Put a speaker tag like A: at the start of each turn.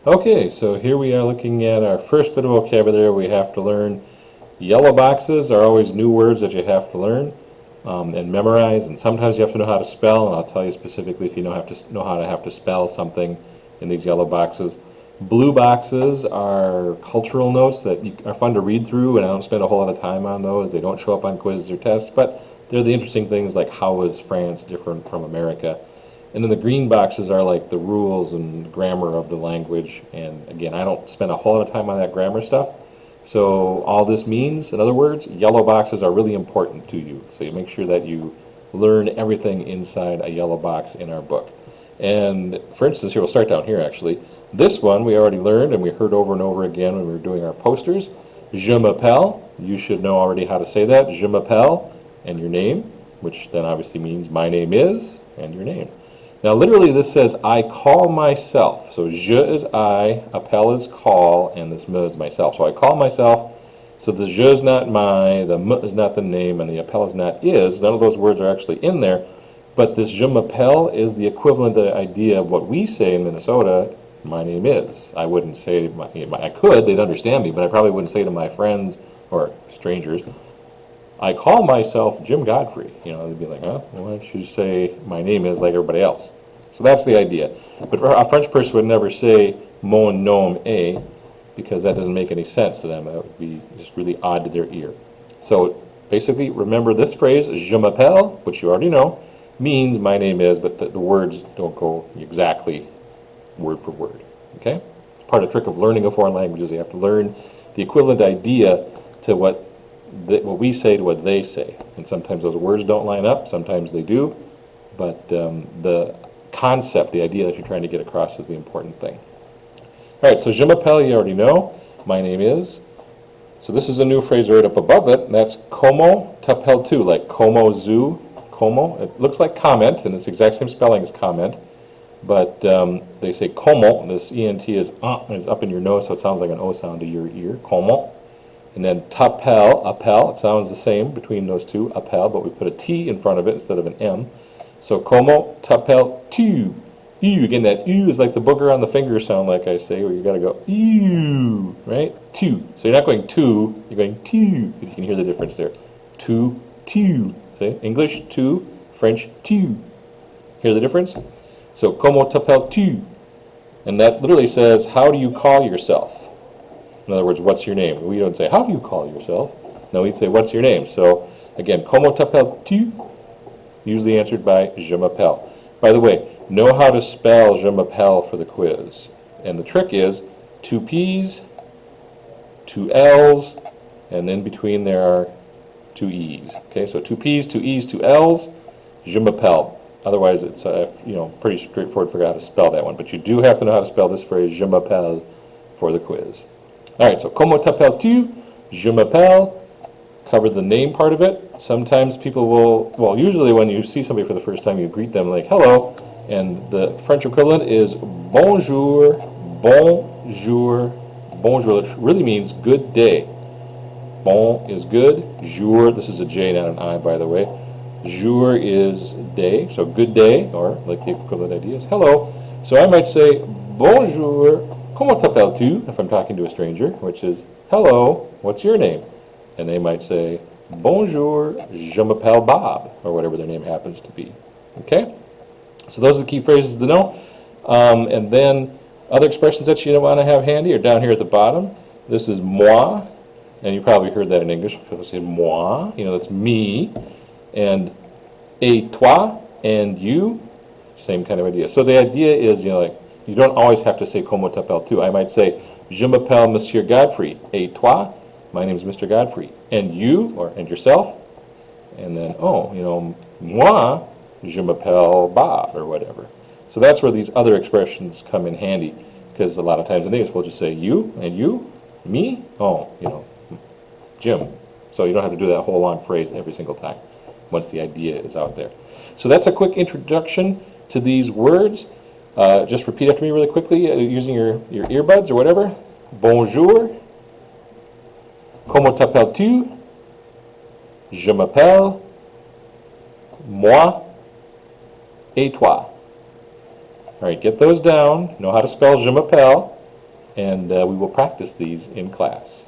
A: Okay, so here we are looking at our first bit of vocabulary we have to learn. Yellow boxes are always new words that you have to learn and memorize, and sometimes you have to know how to spell, and I'll tell you specifically if you know how to spell something in these yellow boxes. Blue boxes are cultural notes that are fun to read through, and I don't spend a whole lot of time on those. They don't show up on quizzes or tests, but they're the interesting things like how is France different from America. And then the green boxes are like the rules and grammar of the language. And again, I don't spend a whole lot of time on that grammar stuff. So all this means, in other words, yellow boxes are really important to you. So you make sure that you learn everything inside a yellow box in our book. And for instance, here we'll start down here actually. This one we already learned and we heard over and over again when we were doing our posters. Je m'appelle, you should know already how to say that. Je m'appelle, and your name, which then obviously means my name is, and your name. Now literally this says I call myself. So je is I, appelle is call, and this me is myself. So I call myself. So the je is not my, the me is not the name, and the appelle is not is. None of those words are actually in there. But this je m'appelle is the equivalent idea of what we say in Minnesota, my name is. I wouldn't say, I could, they'd understand me, but I probably wouldn't say to my friends or strangers, I call myself Jim Godfrey. You know, they'd be like, huh? Why don't you say my name is like everybody else? So that's the idea. But a French person would never say mon nom est, because that doesn't make any sense to them. That would be just really odd to their ear. So basically, remember this phrase, je m'appelle, which you already know, means my name is, but the words don't go exactly word for word. Okay? Part of the trick of learning a foreign language is you have to learn the equivalent idea to what we say to what they say. And sometimes those words don't line up, sometimes they do, but the concept, the idea that you're trying to get across is the important thing. All right, so je m'appelle, you already know. My name is. So this is a new phrase right up above it, and that's como t'appelles-tu, like como zu, como. It looks like comment, and it's the exact same spelling as comment, but they say como. This ENT is up in your nose, so it sounds like an O sound to your ear, como. And then t'appelles, appelle, it sounds the same between those two, appelle, but we put a T in front of it instead of an M. So, como t'appelles-tu? Ew, again, that ew is like the booger on the finger sound, like I say, where you gotta go, ew, right? Tu. So you're not going to, you're going tu, if you can hear the difference there. Tu, say, English, tu, French, tu. Hear the difference? So, como t'appelles-tu? And that literally says, how do you call yourself? In other words, what's your name? We don't say, how do you call yourself? No, we'd say, what's your name? So, again, como t'appelles-tu? Usually answered by je m'appelle. By the way, know how to spell je m'appelle for the quiz. And the trick is 2 P's, 2 L's, and in between there are 2 E's. Okay, so 2 P's, 2 E's, 2 L's, je m'appelle. Otherwise, it's pretty straightforward to figure out how to spell that one. But you do have to know how to spell this phrase je m'appelle for the quiz. All right, so comment t'appelles-tu? Je m'appelle. Covered the name part of it. Sometimes people will, well, usually when you see somebody for the first time, you greet them like hello, and the French equivalent is bonjour, bonjour, bonjour. It really means good day. Bon is good, jour, this is a J, not an I, by the way. Jour is day, so good day, or like the equivalent idea is hello. So I might say bonjour, comment t'appelles-tu, if I'm talking to a stranger, which is hello, what's your name? And they might say, bonjour, je m'appelle Bob, or whatever their name happens to be. Okay? So those are the key phrases to know. And then other expressions that you want to have handy are down here at the bottom. This is moi, and you probably heard that in English. People say moi, that's me. And et toi, and you, same kind of idea. So the idea is, you don't always have to say comment t'appelles-tu. I might say, je m'appelle Monsieur Godfrey, et toi? My name is Mr. Godfrey. And you, and yourself, and then, moi, je m'appelle Bob, or whatever. So that's where these other expressions come in handy, because a lot of times in English we'll just say you, and you, me, Jim. So you don't have to do that whole long phrase every single time, once the idea is out there. So that's a quick introduction to these words. Just repeat after me really quickly, using your earbuds or whatever. Bonjour. Comment t'appelles-tu? Je m'appelle. Moi. Et toi. All right, get those down. Know how to spell je m'appelle. and we will practice these in class.